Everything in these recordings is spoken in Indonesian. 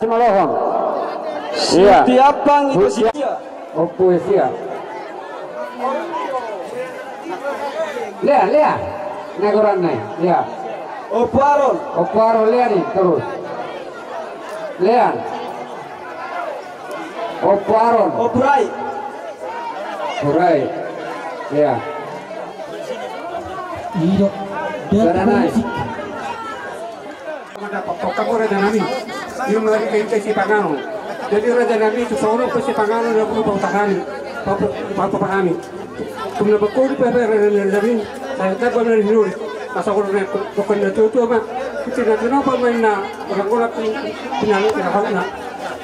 Malohong. Setiap bang itu sia. Oh puisia. Lihat. Naguran naik. Lihat. Oparon lihat nih terus. Lihat. Oparon. Oprai. Lihat. Iya. Sana naik. Kamu Raja Nami, yung lagi kayo si Pangano. Jadi Raja Nami itu seorang si Pangano na puno pautakan, papapahami. Kung nabakuri pa Raja Nami, saya tahu na rin yun. Masa ko na bukan na tuto ba? Kasi na pa man na orang ko na pinalo pinahawak na.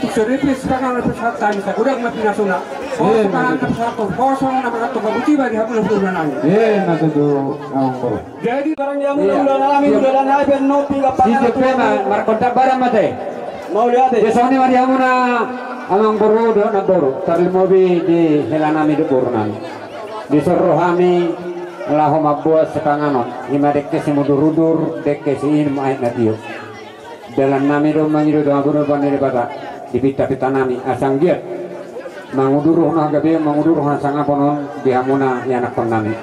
Jadi si Pangano na sa tani sa kurang na pinasuna. Oh, Pangano na sa to, kosong na mga to babuti ba di hapon na puno na. Natutu ang bro. Jadi barang yang udah nalami udah dan ben no pinga Si Jepema markonta bara mate. Mau lihat deh. Besok ni mariamu na amang boro do na boro. Tarli mobi di helanami do boronan. Di sorohami laho mabuat sepanganon. Ima dekke si mudur-udur dekke si in main natio. Dalam nami do mangido do aguro banere bata. Di pita-pita nami asang giat. Manguduruh na gabi manguduruh na sangaponon bihamuna yanak nami.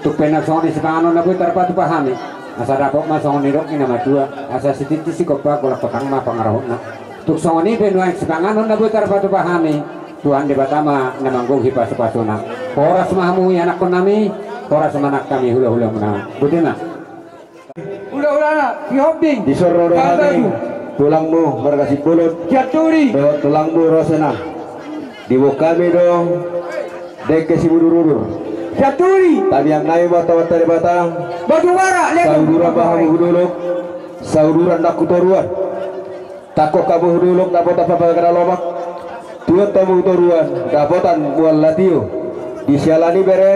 Tuk penak soni sepanganon na putar patu pahami. Asa dapok ma songon nirok ina madua asa sititi si kopa kolak petang ma pangarahuna. Tuk songon ni benuang sepanganon na putar patu pahami. Tuhan di batama na manggung hipas-pasuna. Poras mahamu yanak nami, poras manak kami hula-hula muna. Budina. Hula-hula na, hihobding. Disororo kami tulangmu berkasih kulut Jaturi. do tulangmu rosena dibu kami dong deke si budur-udur Jaturi. tapi yang naik bata-bata di batang Batu bara. sauduran bahamu huduluk sauduran nak kutoruan takok kamu huduluk dapat apa kena lomak tuan tamu kutoruan dapotan buat latio disialani bere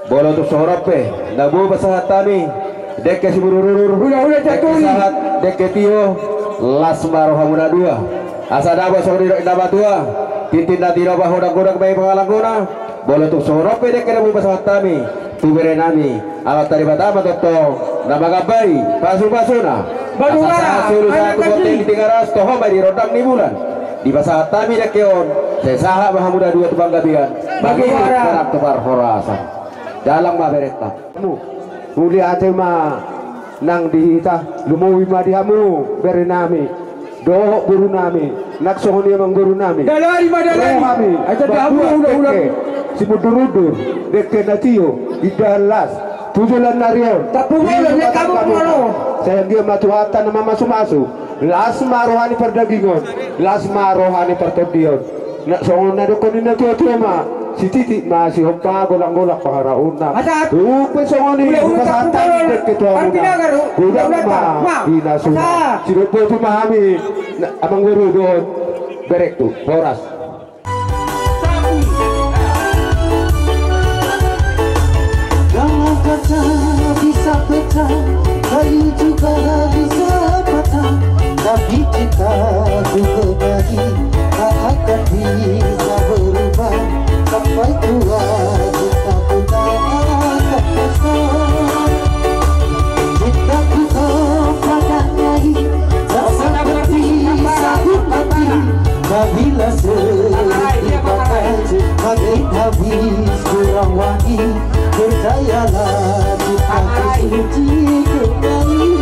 bolo tu sorape nabu basahat tami deke si budur-udur Hula-hula Jaturi. sahat deke tio lasmar hamuna dua asa daba sori daba tua titin na tiro baho na kudak may pangalanguna bolo tu sorop pede kena bu pasawat tami tu bere nami awat tari batama toto na magabay pasu-pasuna Badugara. sulu sa kukote di garas toho bay di rodang ni bulan di pasawat tami dekeon sesaha bahamuda dua tubang gabian bagi karak tebar horasan dalang ma bereta Uli ate ma nang dihita lumuwi ma dihamu bere nami. Dohok guru nami, naksoni emang guru nami. Dalari madalari. Kami, Aja dahamu ulah-ulah. si mudur-udur, deke natio, di dalas, tujulan narion. Tapu molo nek kamu molo. Saya dia matuhatan nama masuk-masuk. Lasma rohani perdagingon, lasma rohani pertodion. Nak songon na dokon na tuwa ma. Si titik masih hoppa golak-golak paharauna. Ada. Rupa songon ni pasatan deke tuwa muna. Golak ma, ina suna. Si rupa tu mahami, abang guru don. Berek tu, boras. Kalau kata bisa pecah, kayu juga bisa patah. Tapi jika ku berbagi, tak akan bisa berubah. Sampai tua kita akan bersama. Jika ku kepadanya, tak seperti satu hati. Bila sedih pakai, makin habis kurang wangi. Percayalah kita suci kembali.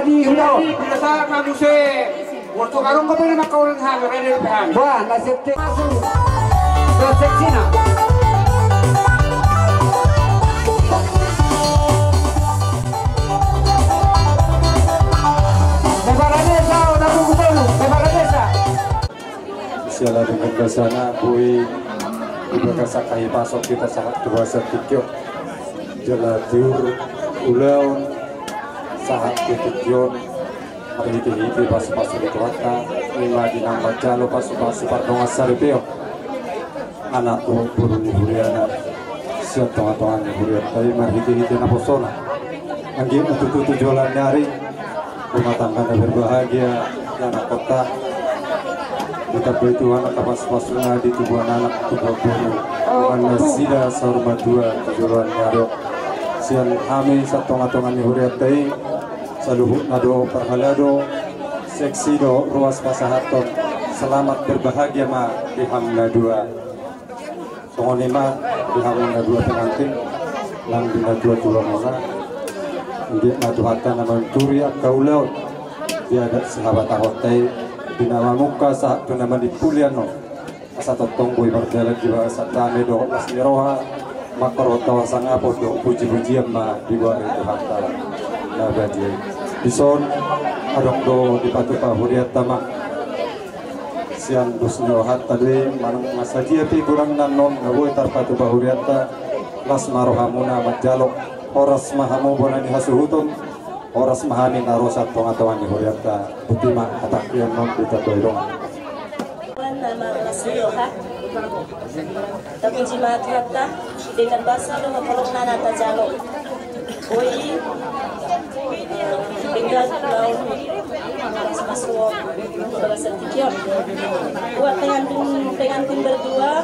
Hiladi ulo. Bila sa maguse. Waktu karong ko pa rin makaulang hangin. Ready na hangin. Wah, nasibte. seksi na. Babaranesa, nakukupalo. Babaranesa. Siala dengan kasana bui ibu kasakai pasok kita sangat kuasa tikyo jalatur ulau sahat tikyon hiti pasu-pasu di kota lima di nambah jalo pasu-pasu pardonga saripeo anak turun di huriana siap tonga-tonga di huriana tapi marhiti-hiti naposona angin untuk jualan nyari rumah tangga dan berbahagia anak kota kita itu anak pas-pasnya di tubuh anak tubuh bulu mana sida sarma dua tujuan nyaro sian kami satonga-tonga ni huriatai saluhut nado perhalado seksi do ruas pasahaton selamat berbahagia ma di hamna dua songoni ma di hamna dua pengantin lang dina dua mona nggih madu hatta nama turi akaulau dia ada sahabat ahotai dinama muka saat tu nama dipuliano asa totonggo ibarjalan jiwa asa tame do lasmiroha makaro tawasang apo do puji-pujian ma diwa itu hatta nabadi bison adong do dipatupa huriat tama siang dusno hatta de manang masaji api kurang nanon ngaboi tarpatu bahuriata lasmarohamuna majalo oras mahamu bonani hasuhutum oras mahani narosat tonga-tonga ni huriata butima atak yang non kita doidong nama Lasmiroha tapi jimat hatta dengan bahasa do mapolong nana tajalo oi tinggal pulau masuk bahasa tikyon buat pengantin berdua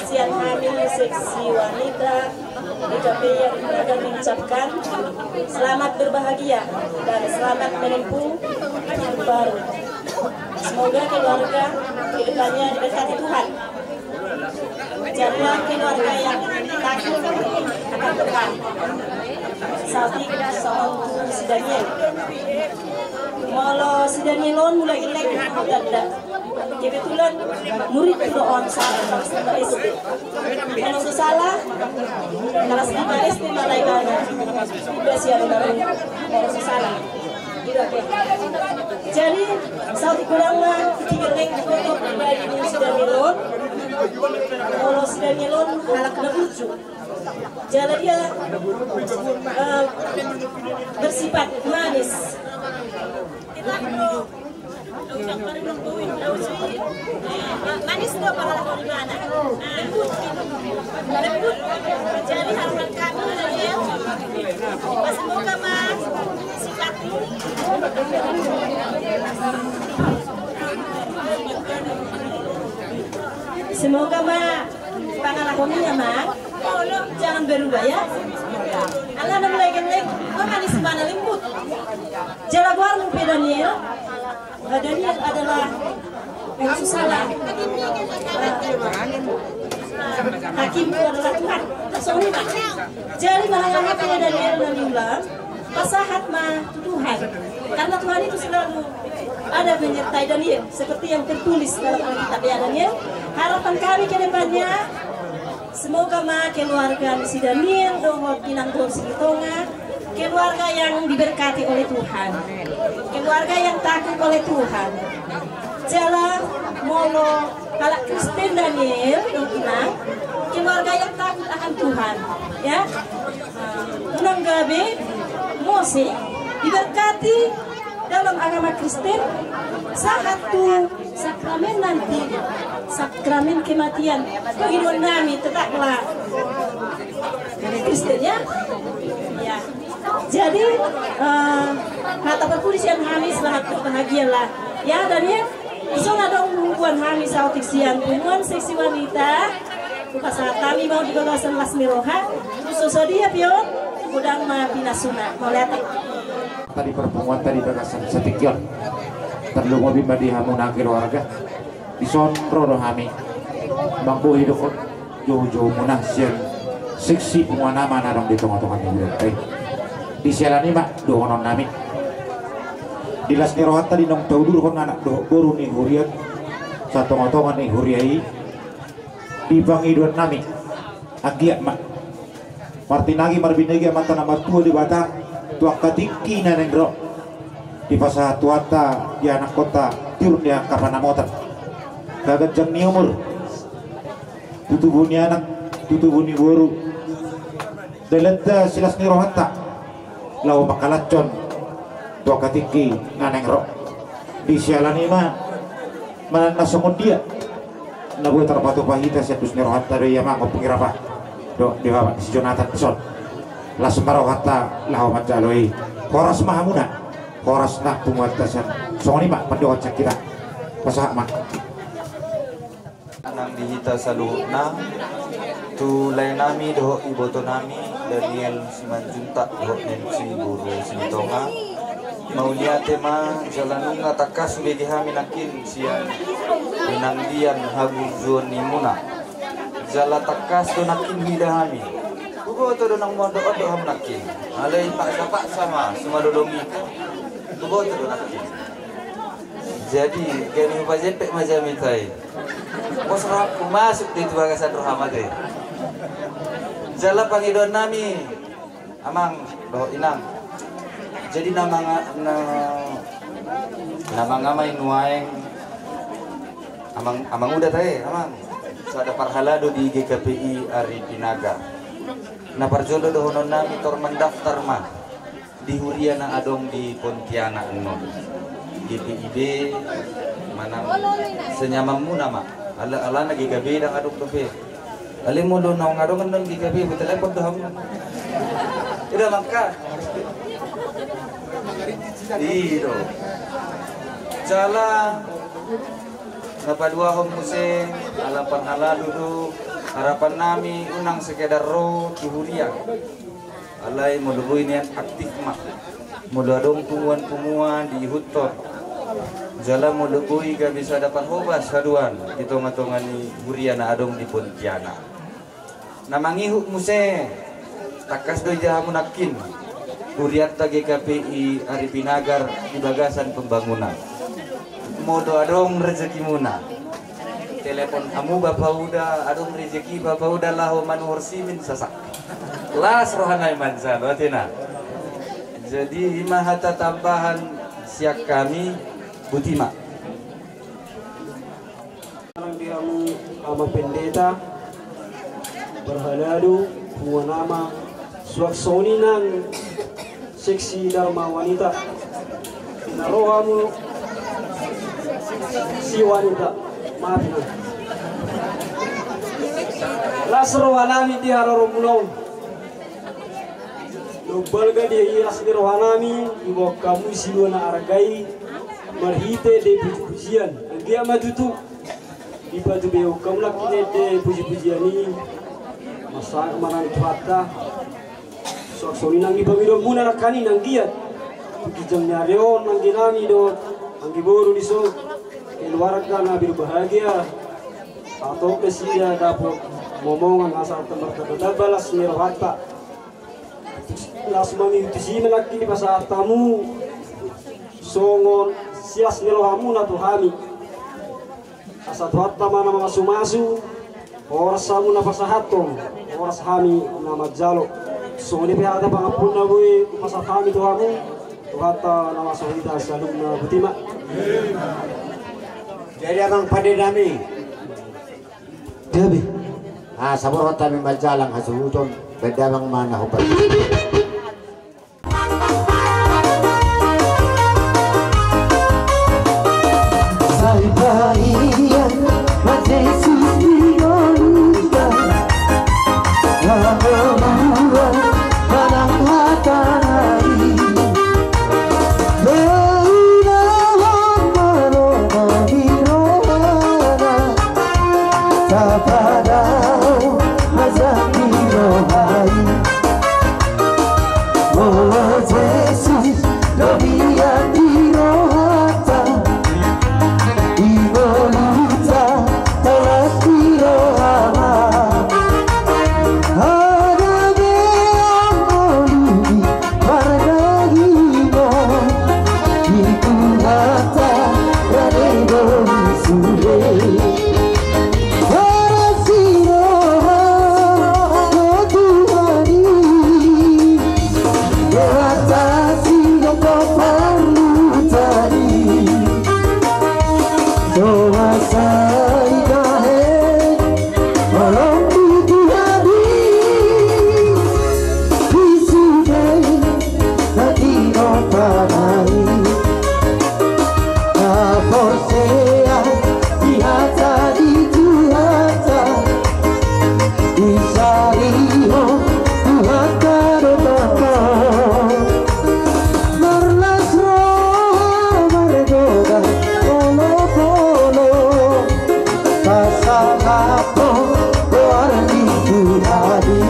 siang hamil seksi wanita DKP yang akan mengucapkan selamat berbahagia dan selamat menempuh hidup baru. Semoga keluarga kedepannya diberkati Tuhan. Jadilah keluarga yang takut akan Tuhan. Sapi sama si Daniel. Kalau si Danielon mulai ilek tidak. Kebetulan murid itu on salah sama SD. Kalau salah kelas 5 SD malaikana. Sudah siap kalau salah. Jadi saat kurangnya kiring foto pribadi ini sudah melon. Kalau sudah melon halak lucu. Jadi dia bersifat manis. Manis itu apa halak di mana? Lembut. Jadi harapan kami Daniel, semoga mas sifatmu semoga mak pengalamannya mak jangan berubah ya. Allah ada melek-melek, manis mana lembut. Jalaguar mumpi Daniel. Daniel adalah yang salah. Hakim itu adalah Tuhan. Soalnya mak. Jadi malah Daniel Nabiullah pasahat mah Tuhan. Karena Tuhan itu selalu ada menyertai Daniel seperti yang tertulis dalam Alkitab ya Daniel. Harapan kami ke depannya semoga mah keluarga si Daniel dohot pinanggol Sigitonga keluarga yang diberkati oleh Tuhan. Keluarga yang takut oleh Tuhan. Jala molo kalak Kristen Daniel dongkina keluarga yang takut akan Tuhan ya. Unang gabe Mose diberkati dalam agama Kristen satu sakramen nanti sakramen kematian bagi nami tetaplah Kristen ya. Jadi kata tertulis yang hamis lah bahagialah ya Daniel. Iso ada hubungan hamis sautik siang hubungan seksi wanita bukan saat kami mau di kawasan Lasmiroha susu dia pion udang ma pinasuna mau lihat tadi pertemuan tadi bagasan setikyon terlalu mobil badi hamunang keluarga di sonro rohami bangku hidup jauh-jauh munah siang seksi penguana mana dong di tengah-tengah ini di sialan ini mak doa non nami Dilas ni rohata di nong tahu dulu kan anak doh boru nih hurian satu ngotongan nih huriai di bangiduan nami agiat mak martinagi marbinagi mata nama tua di batang tua katingki na nengro di pasah tuata di anak kota tiur dia kapana motor kaget jam ni umur tutubuni anak tutubuni boru delenta silas ni rohata lau makalacon tua katingki na nengro di sialani mah manasongon dia nabuh terpatu pahita sedus ni rohata do iya mah ngopengir apa do di bawah si Jonathan Son langsung rohata lau majaloi horas mahamuna horas nak pumuatasan songoni mak pandoa cak kita pasah mak anang dihita saluhna tu lainami doh iboto nami Daniel Simanjunta doh Nancy Buru Sintonga mau niate ma jalanunga takas sudah dihaminakin siang binangdian hagu zoni muna jala takas donakin hidahami bugo to donang mondo odo hamnakin alai pak sama semua dodongi bugo to donakin jadi kini pajepek macam itu bos aku masuk di bagasan rohamate jala pangidon nami amang doh inang jadi nama ngamai nuaeng amang udah teh amang so ada parhalado di GKPI Aripinagar na parjodo dohonon nami tor mendaftar mah di Huriana adong di Pontianak non GPID mana senyamammu nama ala na GKPI dang adong tope ali mo do nong adong nang GKPI telepon doh udah maka iyo jala napadua hom museng alapan hala duduk harapan nami unang sekedar roh kihuria alai mulubui niat aktif mak muladong pumuan di hutot jala mulubui gak bisa dapat hobas haduan hitung-hitungan ni huria na adong di Pontianak namangihuk museng takas do jahamunakin Huriata GKPI Aripinagar di bagasan pembangunan modo adong rezeki muna telepon amu bapak udah adong rezeki bapak udah lahu manuhur simin sasak las rohanai mansa batina jadi imahata tambahan siak kami butima diamu ama pendeta berhaladu buah nama suaksoninan seksi dharma wanita narohamu si wanita maaf na lasro hanami di haroromulong Nubbalga dia iras di rohanami ibo kamu siluna argai marhite de puji-pujian dia madutu di batu beo kamu lakine de puji-pujian ini masa kemarin tuata soalnya nang ibamido muna nakani nang giat kijang nyareon nang ginami do ang giburu diso keluarga na berbahagia atau kesia dapat momongan asal tempat balas mirwata lasmani utisi melaki di pasar tamu songon sias nirohamu na tuhami asal tuhatta mana masu-masu oras samu na pasahatong oras hami na majalo so ini pihak ada pangapun na boy masa kami tu aku tuhata nama sohita salum na butima jadi abang pada nami Debi sabor kami majalang hasuton beda bang mana hobat Salibaian Majesus Biyonda Nahamuan Manang Hatari Leilahang Maroma Hirona Tapadao Mazang Hirohai Forsea Ihata di Tuhata Isariho Tuhata Rotaka Marlas roh Margoda Polo Polo Pasalapo Warni Tuhadi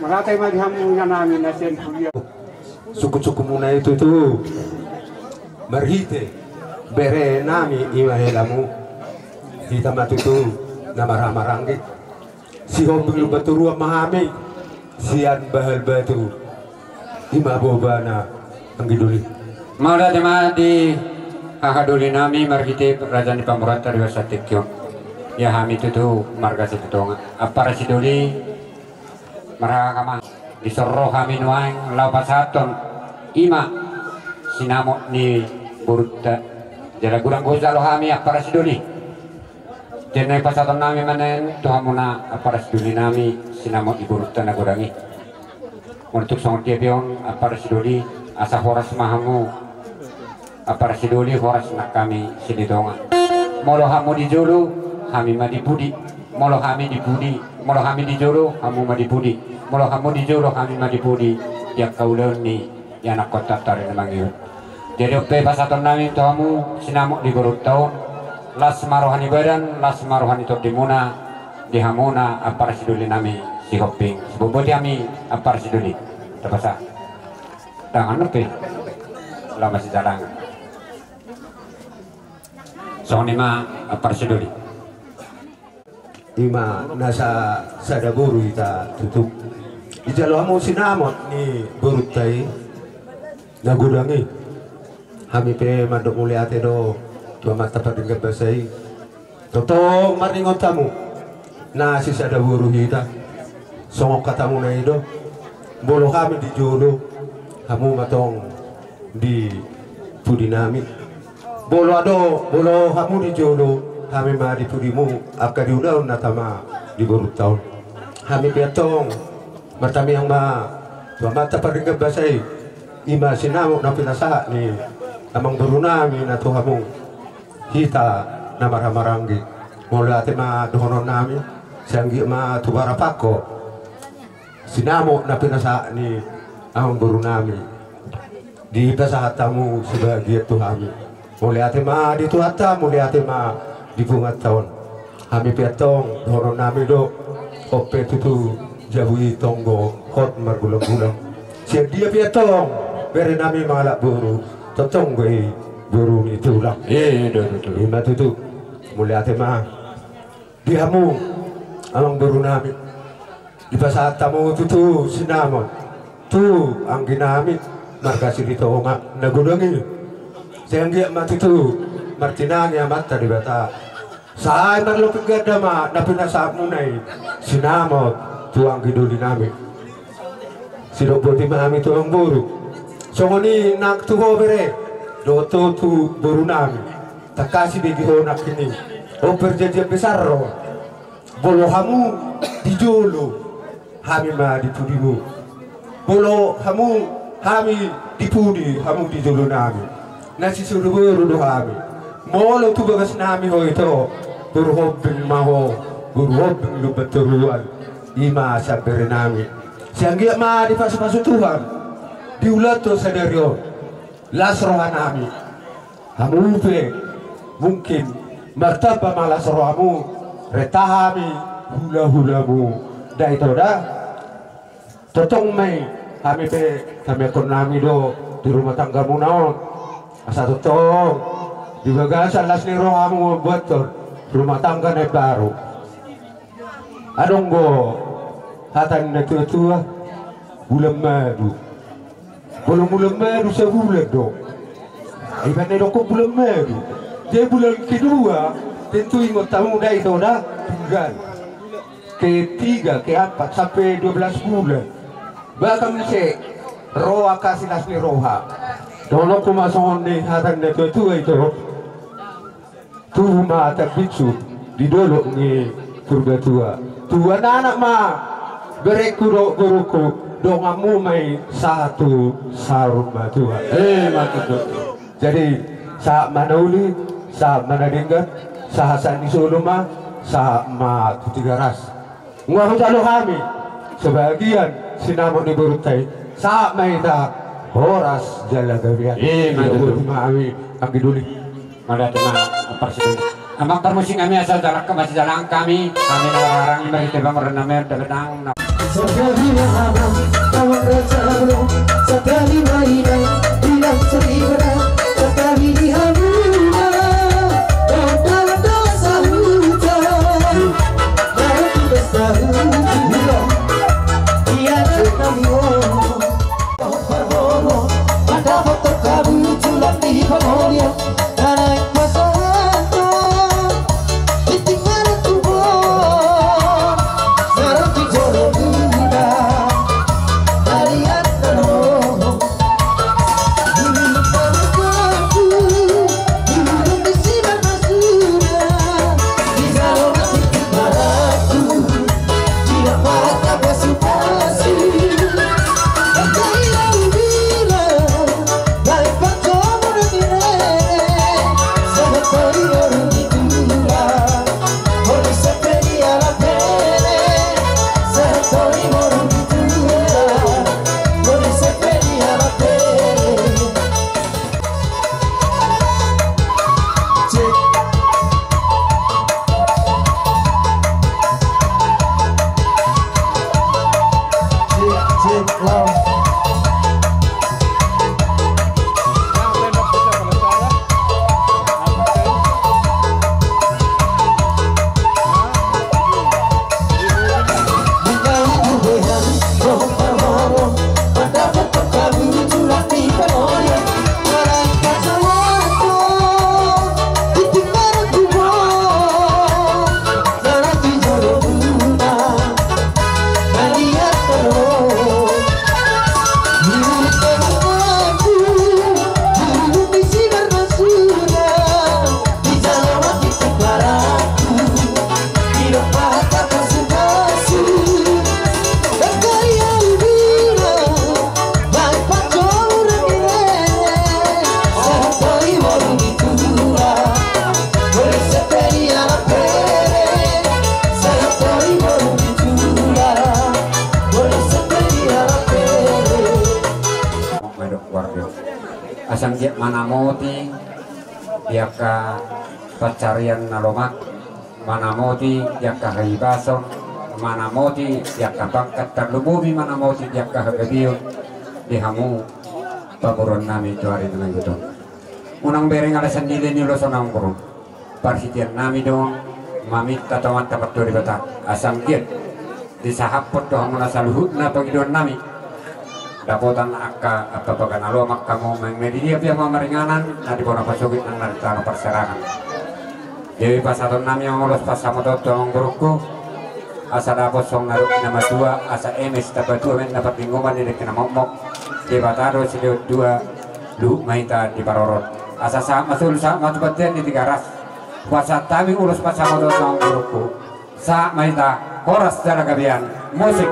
Malatay madiham nga namin na siyan kuya. Suku-suku muna itu tuh merhite bere nami imahelamu kita matutu na marah-maranggi si hobi baturua mahami sian bahal batu imabobana ang giduli Maula tema di hahaduli nami marhite raja ni pamurata di wasatikyo ya hami tutu marga situtonga apara siduli marahakama disorro kami nuang laupasaton ima sinamo ni burutta jala gulang gozalo kami apara siduli jenai pasaton nami manen tuhamuna apara siduli nami sinamo di burutta na gurangi untuk song tiapion apara siduli asa horas mahamu apara siduli horas nak kami sinidonga molo hamu di julu kami madibudi molo kami dibudi molo kami di julu kamu madibudi molo kamu di julu kami madibudi yang kauleun ni yang anak kota tari namangiyun jadi ope pasaton nami kamu sinamuk di gurut tahun las marohani badan las marohani top dimuna di hamuna apar siduli nami si hoping seboboti kami apar siduli terpasa tangan nepe lama si jalan soalnya nima apar siduli ima nasa sadaburu ita tutup ijalo amo sinamot ni burutai nagudangi kami pe mandok muli ate do tua mata padengga basai toto maringon tamu na si sadaburu ita songok katamu na ido bolo kami di jolo kamu matong di pudinami bolo ado bolo kamu di jolo kami mari pudimu aka diudaw na tama di burut tahun kami piatong matami yang ma tua mata paringga basai ima sinamo na pinasa ni amang burunami na tuhamu kita na maramarangi mula ate ma dohonon nami sanggi ma tubara pako sinamo na pinasa ni amang burunami di pasahatamu sebagai tuhami mula ate ma di tuhata mula ate ma di bunga tahun kami piatong doron nami do ope tutu jabui tonggo hot margulang-gulang siya dia piatong beri nami malak buru totong gue buru itu lah lima tutu mulai ate mah dihamu amang buru nami di pasat tamu tutu sinamon tu anggi nami markasi di tonga nagudangi siya ngiak matutu martinanya mata di bata saay marlupig gadama na pinasap munay sinamot tuang giduli nami sinoboti mahami tuang buru so ngoni nagtuho bere doto tu buru nami takasi di gihonak ini o perjanjian besar ro bolo hamu di jolo hami ma di pudimu bolo hamu hami di pudi hamu di jolo nami nasi suruh buru do hami molo tu bagas nami ho ito berhobing maho berhobing lubaturuan ima sabere nami sianggi ma di pasu-pasu Tuhan diulat to sederio lasrohan nami hamupe mungkin martaba malasrohamu retahami hula-hulamu da ito da totong may kami pe kami akon nami do di rumah tangga mo naon asa totong di bagasan las ni rohamu buat rumah tangga na baru adong go hatan na tua bulan madu bulan madu sa bulan do ay panay ko bulan madu di bulan kedua tentu ingot tamu dah itu dah tinggal ketiga keempat sampai 12 bulan bahkan si roha kasih las ni roha Dono pumasok ni hatag na ito itu tuhuma at bitsu di dolo ni purga tua anak ma berekuro guruku dongamu may satu sarung batua matut. Jadi sa manauli sa manadinggat sa hasan isuluma sa matutigaras ngahon jalo kami sebagian sinamo ni Burutay sa may horas jalagabian matut kami ang giduli Mada na presiden. Amang termusing kami asal jalan ke masih jalan kami orang dari tebang merenamir terbenang. Sekali malam kawan bersama, sekali mainan bilang seribu, sekali dihamuna, dosa hujan, baru besar hujan, dia sekali berbohong, ada foto kamu culap di pemolnya. Asang dia mana moti dia ka pacarian nalomak mana moti dia ka haibaso mana moti dia ka bangkat terlumubi mana moti dia ka hagabiyo di hamu paburon nami tuari dengan gitu unang bereng ala sandile ni lo sonang burung parsitian nami dong mamit tatawan tapat dori bata asang dia disahapot doang muna saluhut na pagidon nami dapotan akka apa bagan alo makka mo media pia mamaringanan na di bona pasugit nang narita perserangan dewi pasaton nami yang ngolos pasamo dotong guruku asa dapot song naruk nama dua asa emes dapat dua men dapat bingungan di kena momok di bataro siliut dua lu maita di parorot asa sa masul sa matubatian di tiga ras puasa tami ulos pasamo dotong guruku sa maita koras dara gabian musik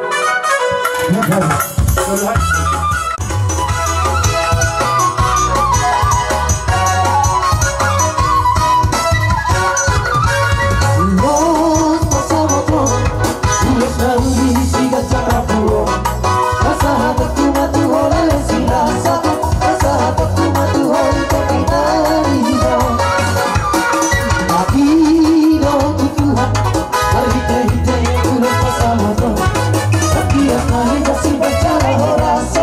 Rasa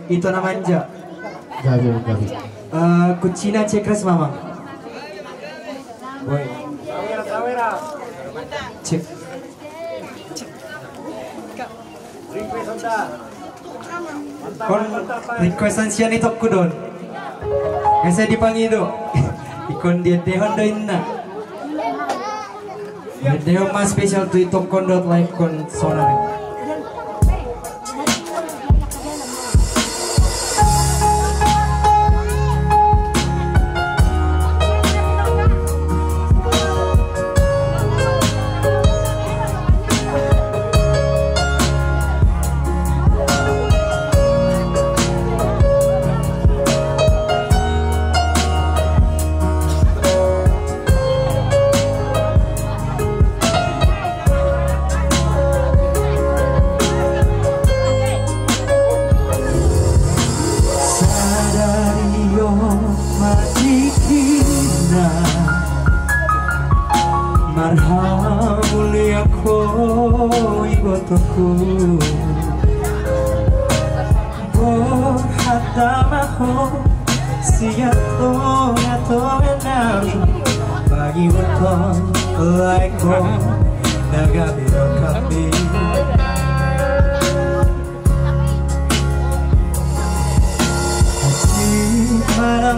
Itu namanya Gabi. Kucina cekres mama. Boy. Cek. Kon requestan sian itu kudon. Saya dipanggil do. Ikon dia dehon do inna. Dehon mas special tu itong kondot live kon sonare.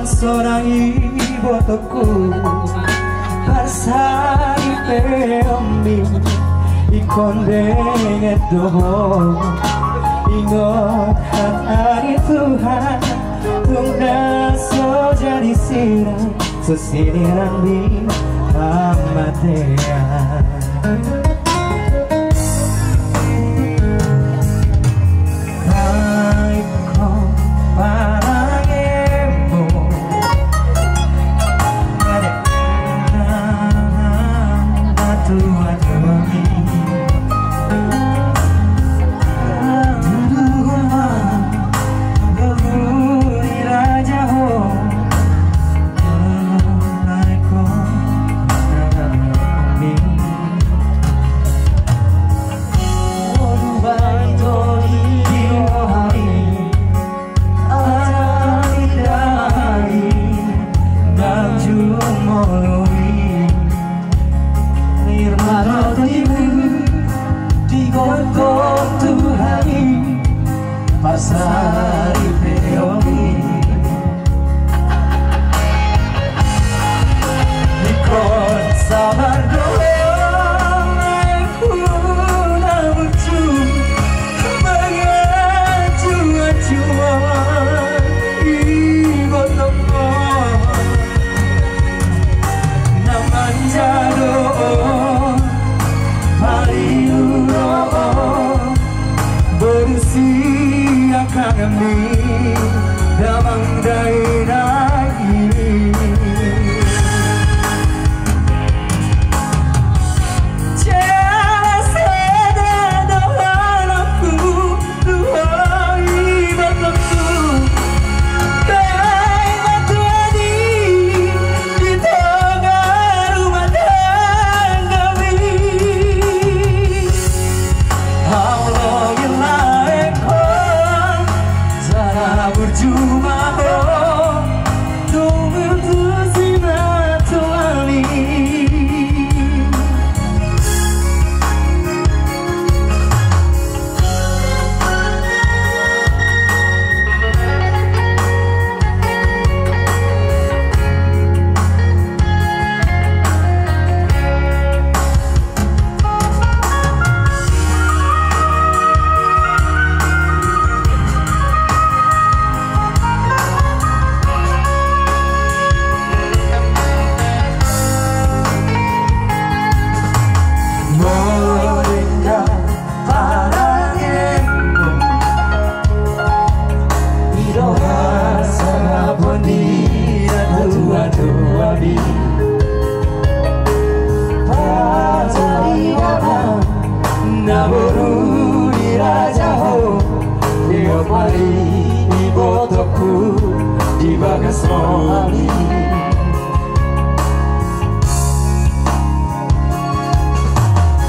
Seorang ibu toku Parsari peombi Ikon dengan doa Ingat hari Tuhan Tunggu so jadi sirang Sesiniran di Amadean Pasari peomi Ikon sabar doang Aku nak lucu Mengaju-ajuan Ibu toko Naman jado Pariuro Berusia kami damang daerah ini Jangan sedih doang aku Duhai bataku Baik batu adi Di tengah rumah tangga kami Allah berjumpa tunggu silaturahmi Naboru di Raja Ho Tiap hari di botoku Di bagas rohani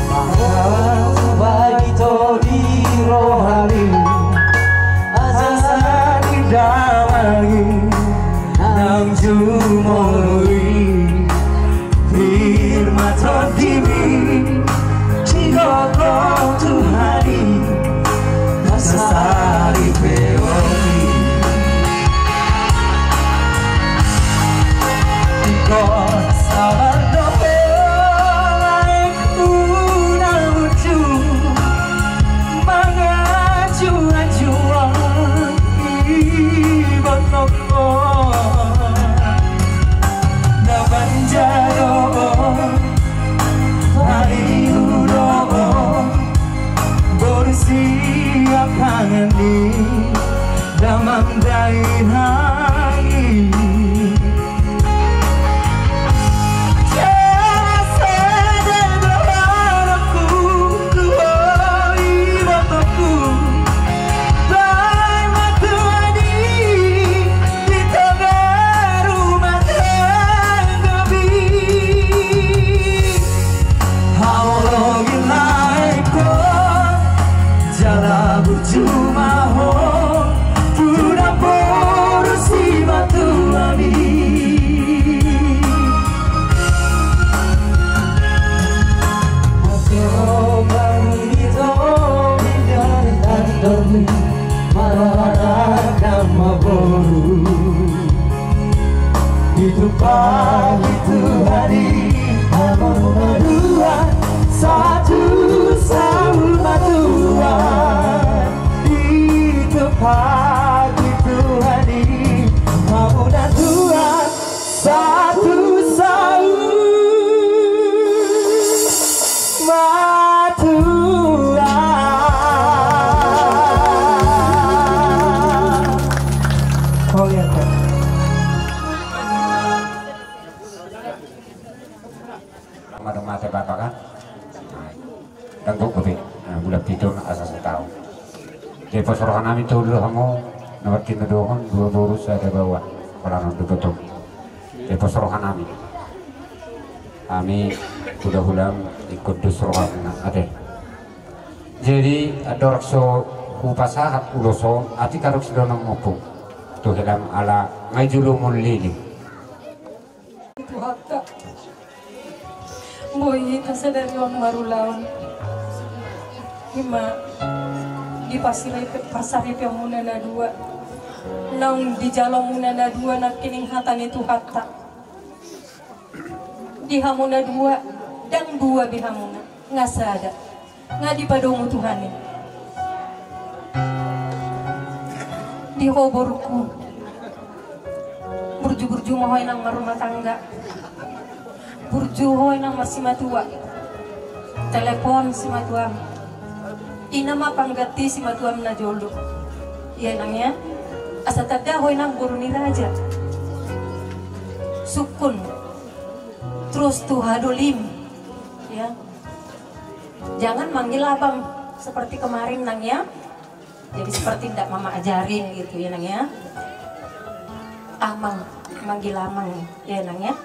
Maka bagi to di rohani Azan ini damang dain hangi itu pagi Tuhani Amuna dua satu sama Tuhan itu pagi Tuhani Amuna dua satu sama Tuhan. Oh ya Pak. Mata bapak kan ganggu kopi budak tidur asas tahu jadi pasorohan kami tuh dulu kamu nomor kita doang dua borus ada bawa orang untuk betul jadi pasorohan kami sudah ulang ikut dusrohan ada jadi ada rakso kupasahat uloso ati karuk sudah nomopu tuh dalam ala ngajulumul lili Boy, kasi dari orang marulawan. Hima, di pasarip yang muna na dua. Nang di jalan muna na dua na kininghatan itu hatta. Di hamuna dua, dan dua bihamuna. Nga sada. Nga di padomo Tuhanin. Di hoborku. Burju-burju mahoy ng marumah tangga. Burjuhoy ng si matua, telepon si matua, inama panggati si matua na jolo. Yan ang yan. Asa tadahoy ng guru ni Raja. Sukun, terus tuhadolim, ya. Jangan manggil abang seperti kemarin nang ya. Jadi seperti tidak mama ajarin gitu ya nang ya. Amang, manggil amang ya nang ya.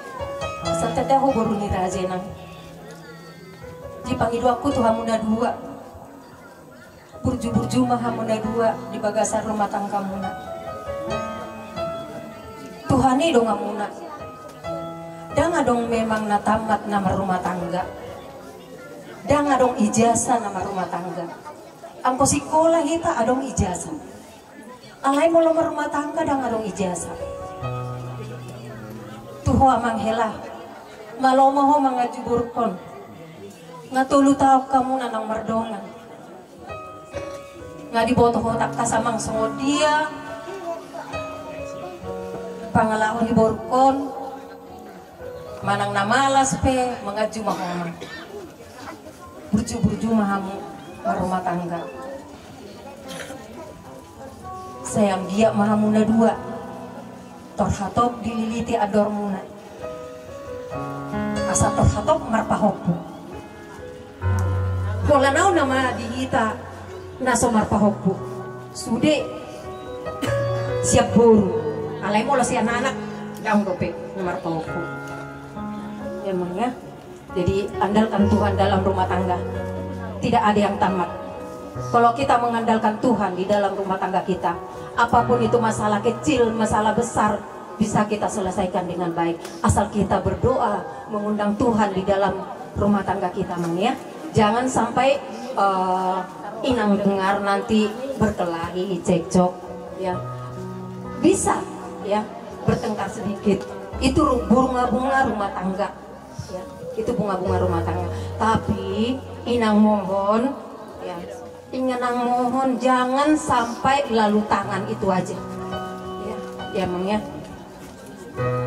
Santada ho baru ni Raja nang. Di pangidu aku tuh hamuna dua. Burju-burju mah hamuna dua di bagasan rumah tangga muna. Tuhani dong hamuna. Dang dong memang natamat nama rumah tangga. Dang dong ijazah nama rumah tangga. Angko sekolah kita adong ijazah. Alai mau nomor rumah tangga dang dong ijazah. Tuho amang helah. Malomo mga juburkon nga tulo tao kamu nanang mardongan nga diboto ho tak kasamang sungod dia pangalahon iborkon manang namalas pe mga jumahomang burju-burju mahamu marumah tangga sayang dia mahamu na dua torhatop dililiti ador muna asa torhatop marpahopo pola nau nama dihita naso marpahopo sude siap buru alay mo lo si anak-anak daung dope na marpahopo ya mangga jadi andalkan Tuhan dalam rumah tangga tidak ada yang tamat kalau kita mengandalkan Tuhan di dalam rumah tangga kita apapun itu masalah kecil masalah besar bisa kita selesaikan dengan baik asal kita berdoa mengundang Tuhan di dalam rumah tangga kita mang ya jangan sampai inang dengar nanti berkelahi cekcok ya bisa ya bertengkar sedikit itu bunga-bunga rumah tangga ya itu bunga-bunga rumah tangga tapi inang mohon ya inang mohon jangan sampai lalu tangan itu aja ya mang ya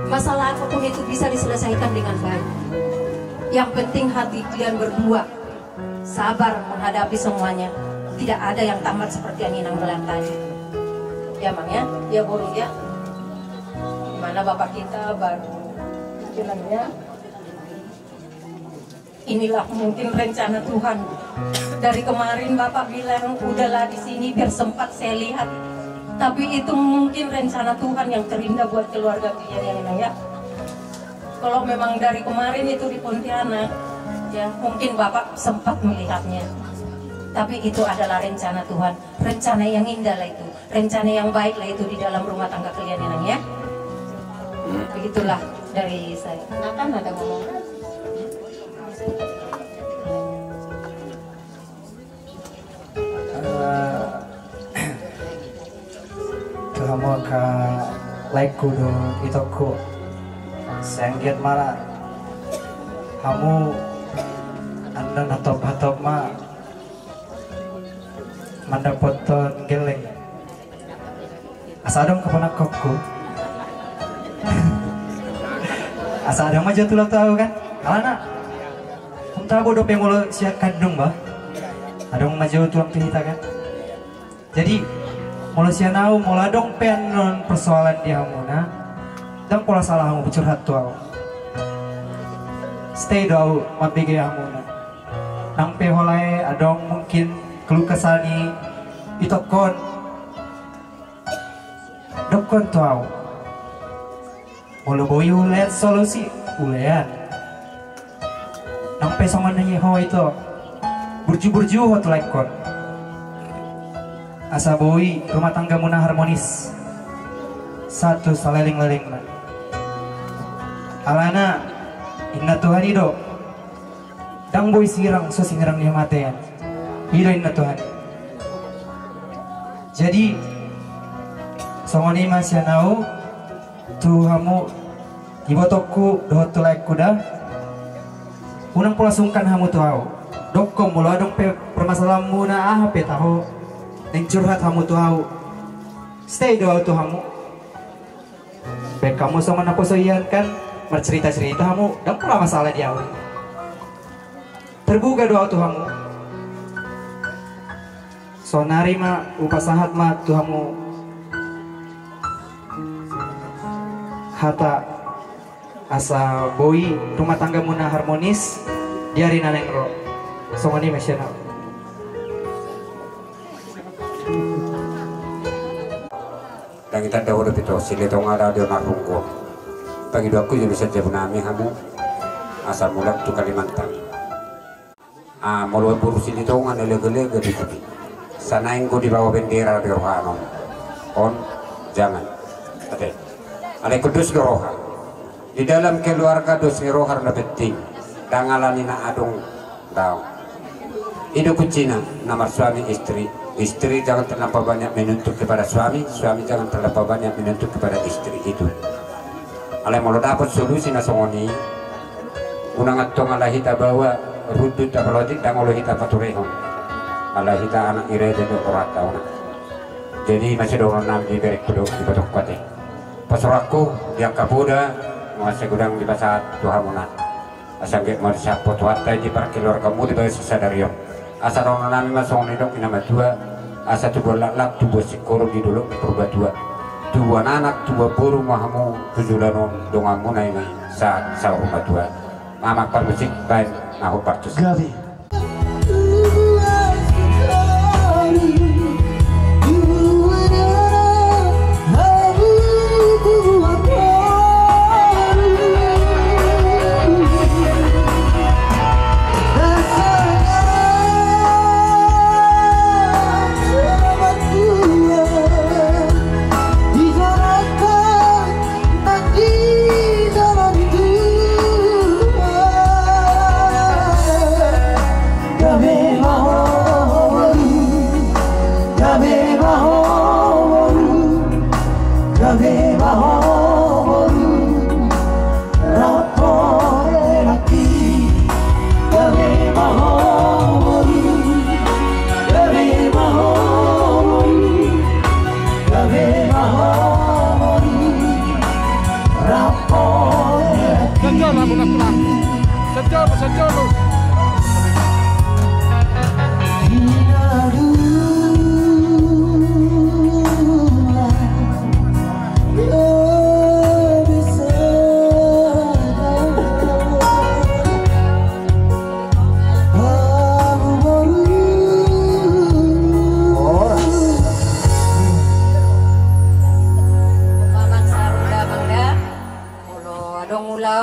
masalah apapun itu bisa diselesaikan dengan baik yang penting hati kalian berdua sabar menghadapi semuanya tidak ada yang tamat seperti yang Inang bilang tadi. Ya Mang ya, ya Boru ya. Mana Bapak kita baru bilangnya, inilah mungkin rencana Tuhan. Dari kemarin Bapak bilang udahlah di sini biar sempat saya lihat. Tapi itu mungkin rencana Tuhan yang terindah buat keluarga kalian yang Inang ya. Kalau memang dari kemarin itu di Pontianak, ya mungkin Bapak sempat melihatnya. Tapi itu adalah rencana Tuhan, rencana yang indah lah itu, rencana yang baik lah itu di dalam rumah tangga kalian Inang ya. Begitulah dari saya. Nah kan ada ngomong. Kamu ke like kudo itu ku sengget malah kamu anda natop ma mandapoton geleng asadong keponak kokku asadong mah jatuh lo tahu kan alana entah bodoh pengolo siap kandung bah adong maju tulang kita kan jadi mula sianau mula dong penon persoalan di hamuna dan pola salah hamu curhat tuau stay dau mabige hamuna nang peholai adong mungkin keluh kesani itokon dokon tuau mula boy ulet solusi ulean nang pe sama nanya ho itu burju hot like kon asa boi rumah tangga muna harmonis satu saleling-leling alana inna Tuhan ido dang boi sirang so singrang dia matean ido inna Tuhan jadi songoni masya nau Tuhamu ibotokku dohot tulai kuda unang pola sungkan hamu tuau dokkom mula dong permasalahan muna pe tahu yang curhat kamu tuh stay doa tuh kamu baik kamu sama napo soian kan bercerita-cerita kamu dan pula masalah dia terbuka doa tuh kamu sonari mah upasahat mah tuh kamu hata asa boi rumah tangga muna harmonis diari naneng ro songoni mesyana dan kita dahulu itu silitong ada di narungko pagi dua aku jadi saja punami kamu asal mulai tu Kalimantan mulai buru silitong ada lega-lega di tepi sana yang di bawah bendera di rohano on jangan ada kudus ke roha di dalam keluarga dos roha na penting dangalani na adong daw hidup kucina nama suami istri jangan terlampau banyak menuntut kepada suami jangan terlampau banyak menuntut kepada istri itu alai mau dapat solusi nasongoni unang atong ala hita bawa rudut apalagi dan olo hita paturehon ala hita anak ire dan orata una jadi masih dorong nam di berek kudo di batok kate pasuraku yang kabuda masih gudang di pasat tuhamuna asangge mau disapot watai di parkilor kamu di bawah sasadarion asa rona nami masong nidok inama dua asa tu bolak-lak tu bosikoro di dulu purba dua anak dua buru mahamu tujulan dongamu naik saat rumah dua mama musik baik aku partus gabi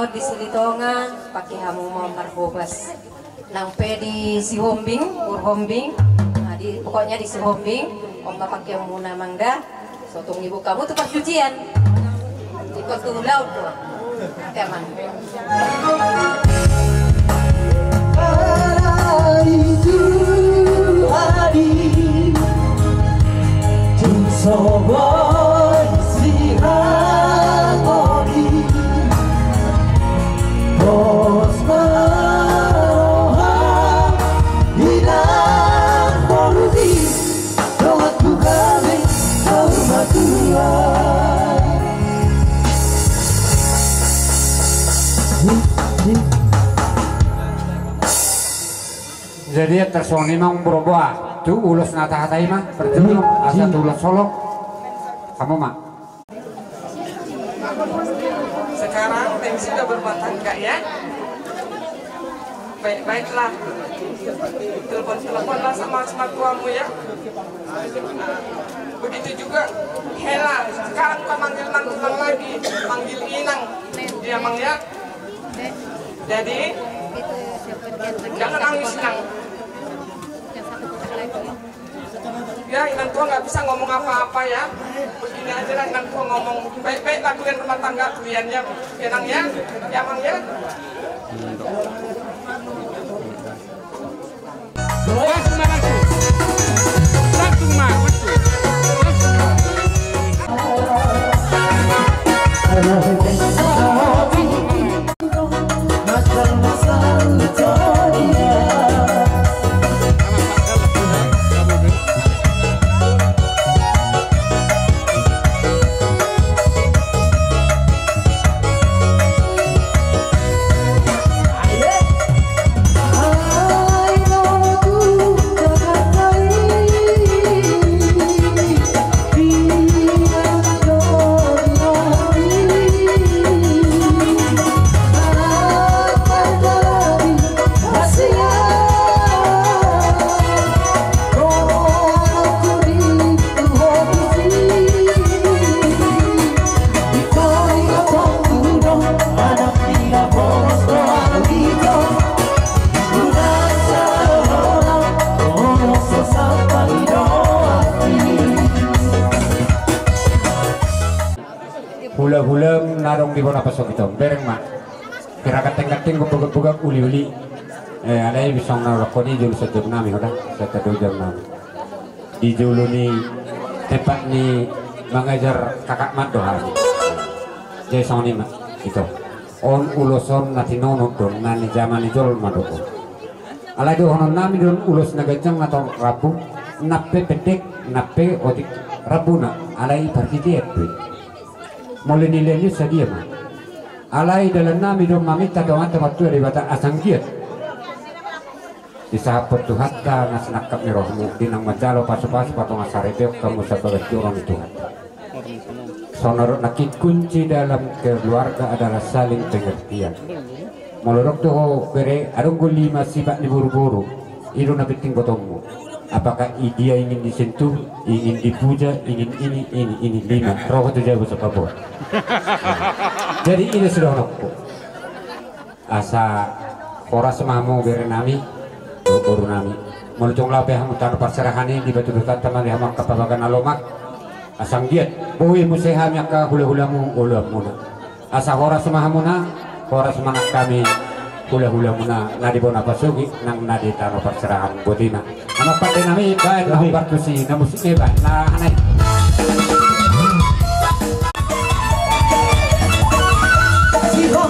laut di Silitonga pakai hamu mau marhobas nang di si Hombing, Urhombing. Nah, pokoknya di si Hombing, om pakai muna mangga. Sotong ibu kamu tuh pas cucian. Ikut ke laut tuh. Teman. Hari itu hari Tung soboy si ragori Bos maroha Hilang poludi Doat kugale Hormat Tuhan Jadi tersoni mang berubah tu ulus nata hatai mah perjulung asa tulus solok kamu mah Sekarang Teng sudah berumah tangga ya. Baiklah. Telepon-teleponlah sama tuamu ya. Begitu juga Hela. Sekarang kau manggil mantulang lagi, manggil Inang. Dia mang ya. Jadi jangan nangis Inang. Ya, Inang tua nggak bisa ngomong apa-apa ya. Begini aja lah Inang tua ngomong. Baik-baik lah kalian rumah tangga kalian ya. Inang ya, ya mang ya. hula-hula narong di bona pasok itu bereng mah kira kateng-kateng gubuk-gubuk uli-uli alai bisa ngarokoni julu sejam nami udah satu jam nami di julu ni tempat ni mengajar kakak mat doa jadi sama ni mah itu on uloson nati nono don nani zaman itu madoko alai do honon nami don ulos nagajang atau rabu nape pedek nape otik rabuna alai partitiet mulai nilainya sedia mah alai dalam nami dong mamita doang tempat tu dari batang asang giat di saat pertuhatta nasnakap mirohmu dinang majalo pasu-pasu patong asarepek kamu sebagai orang itu sonor nakit kunci dalam keluarga adalah saling pengertian molorok tuh bere adong guli masih bak diburu-buru itu nabiting botongmu apakah dia ingin disentuh, ingin dipuja, ingin ini lima roh itu jauh sepapua jadi ini sudah nokku asa ora semamu berenami baru nami melucung lape hamu tanah perserahan ini di batu duta teman hamak kapabagan alomak asang giat bui museham yang ka hula-hulamu ulamuna asa ora semamuna ora semanak kami hula-hula muna nadi bona pasugi nang nadi tanah perserahan botina nama pakai nami baik lah bartusi na musiknya baik nah aneh Hati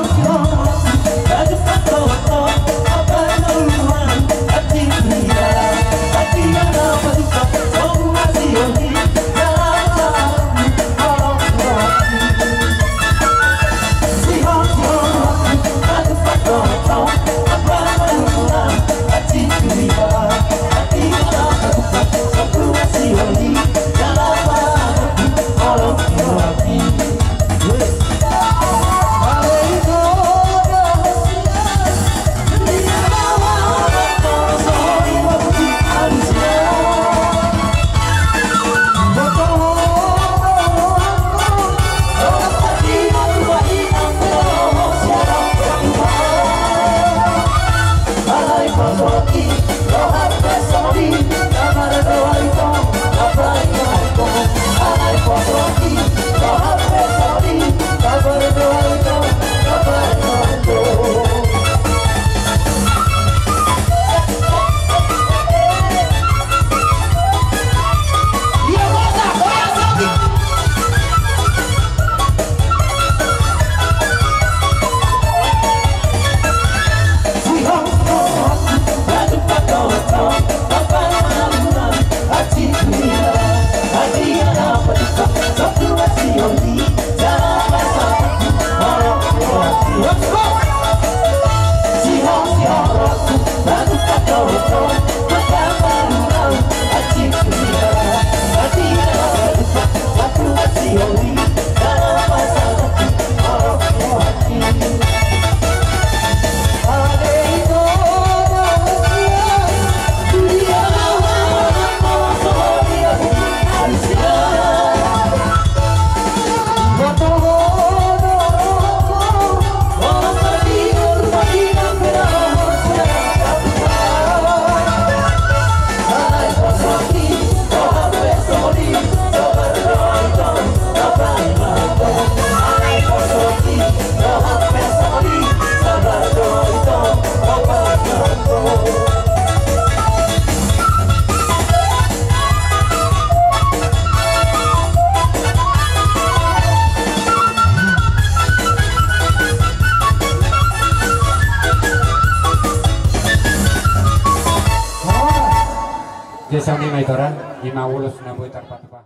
Jasa ni may tora, imawulos na po itarpatpa.